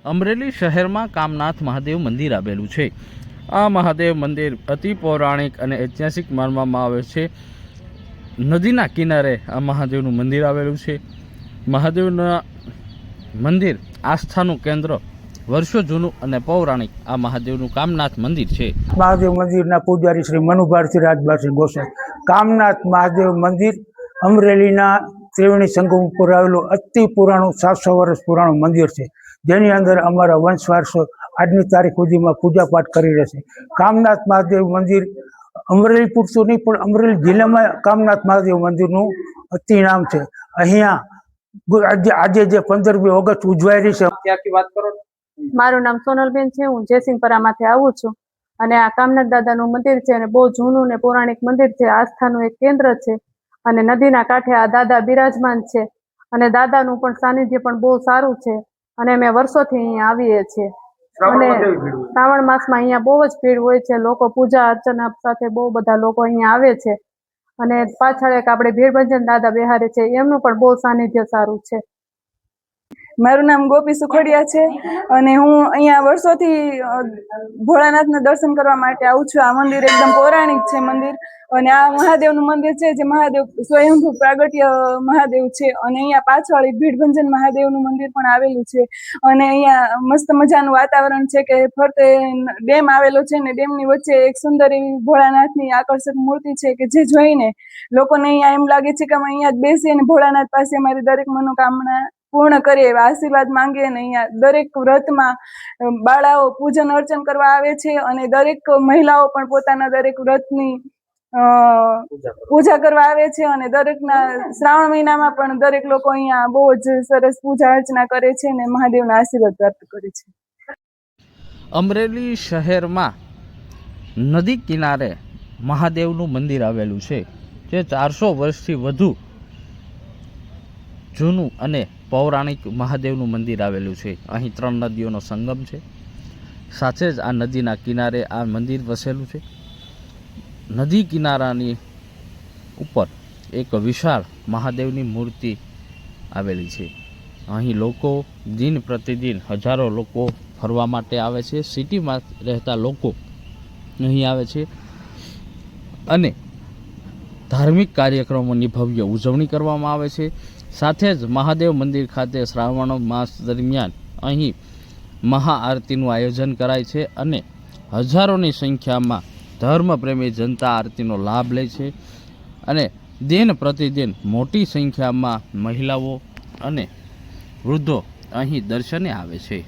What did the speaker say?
અમરેલી શહેરમાં કામનાથ મહાદેવ મંદિર આવેલું છે। આ મહાદેવ મંદિર અતિ પૌરાણિક અને ઐતિહાસિક માનવામાં આવે છે। નદીના કિનારે આ મહાદેવનું મંદિર આવેલું છે। મહાદેવના મંદિર આસ્થાનું કેન્દ્ર, વર્ષો જૂનું અને પૌરાણિક આ મહાદેવનું કામનાથ મંદિર છે। મહાદેવ મંદિરના પૂજારી શ્રી મનુભારસિંહ રાજભારસિંહ ગોસાઈ। કામનાથ મહાદેવ મંદિર અમરેલીના ત્રિવેણી સંગમ ઉપર આવેલું અતિ પુરાણું 700 વર્ષ પુરાણું મંદિર છે, જેની અંદર અમારા વંશ વારસો આજની તારીખ સુધીમાં પૂજા પાઠ કરી રહે છે। કામનાથ મહાદેવ મંદિર અમરેલી પૂરતું નહીં પણ અમરેલી જિલ્લામાં કામનાથ મહાદેવ મંદિરનું અતિ નામ છે। અહીંયા આજે જે 15મી ઓગસ્ટ ઉજવાઈ રહી છે। ક્યાંથી વાત કરો? મારું નામ સોનલબેન છે। હું જયસિંહપરામાંથી આવું છું અને આ કામનાથ દાદાનું મંદિર છે અને બહુ જૂનું ને પૌરાણિક મંદિર છે। આસ્થાનું એક કેન્દ્ર છે અને નદીના કાંઠે આ દાદા બિરાજમાન છે અને દાદાનું પણ સાનિધ્ય પણ બહુ સારું છે અને અમે વર્ષોથી અહીંયા આવીએ છીએ। અને શ્રાવણ માસમાં અહીંયા બહુ જ ભીડ હોય છે। લોકો પૂજા અર્ચના સાથે બહુ બધા લોકો અહીંયા આવે છે અને પાછળ એક આપણે ભીડભંજન દાદા બેહારે છે, એમનું પણ બહુ સાનિધ્ય સારું છે। મારું નામ ગોપી સુખડિયા છે અને હું અહીંયા વર્ષોથી ભોળાનાથના દર્શન કરવા માટે આવું છું। આ મંદિર એકદમ પૌરાણિક છે મંદિર, અને આ મહાદેવનું મંદિર છે જે મહાદેવ સ્વયંભૂ પ્રાગટ્ય મહાદેવ છે। અને અહીંયા પાછળ એક ભીડભંજન મહાદેવનું મંદિર પણ આવેલું છે અને અહીંયા મસ્ત મજાનું વાતાવરણ છે કે ફરતે ડેમ આવેલો છે ને ડેમની વચ્ચે એક સુંદર એવી ભોળાનાથની આકર્ષક મૂર્તિ છે કે જે જોઈને લોકોને અહીંયા એમ લાગે છે કે અમે અહીંયા જ બેસી અને ભોળાનાથ પાસે અમારી દરેક મનોકામના પૂર્ણ કરીએ, એવા આશીર્વાદ માંગીએ। અને અહીંયા દરેક વ્રતમાં બાળાઓ પૂજન અર્ચન કરવા આવે છે અને દરેક મહિલાઓ પણ પોતાના દરેક વ્રતની પૂજા કરવા આવે છે અને દરેકના શ્રાવણ મહિનામાં પણ દરેક લોકો અહીંયા બહુ જ સરસ પૂજા અર્ચના કરે છે અને મહાદેવના આશીર્વાદ પ્રાપ્ત કરે છે। અમરેલી શહેરમાં નદી કિનારે મહાદેવનું મંદિર આવેલું છે, જે 400 વર્ષથી વધુ જૂનું અને પૌરાણિક મહાદેવનું મંદિર આવેલું છે। અહીં 3 નદીઓનો સંગમ છે, સાથે જ આ નદીના કિનારે આ મંદિર વસેલું છે। નદી કિનારાની ઉપર એક વિશાળ મહાદેવની મૂર્તિ આવેલી છે। અહીં લોકો દિન પ્રતિદિન હજારો લોકો ફરવા માટે આવે છે। સિટીમાં રહેતા લોકો અહીં આવે છે અને ધાર્મિક કાર્યક્રમોની ભવ્ય ઉજવણી કરવામાં આવે છે। સાથે જ મહાદેવ મંદિર ખાતે શ્રાવણ માસ દરમિયાન અહીં મહાઆરતીનું આયોજન કરાય છે અને હજારોની સંખ્યામાં ધર્મપ્રેમી જનતા આરતીનો લાભ લે છે અને દિન પ્રતિદિન મોટી સંખ્યામાં મહિલાઓ અને વૃદ્ધો અહીં દર્શને આવે છે।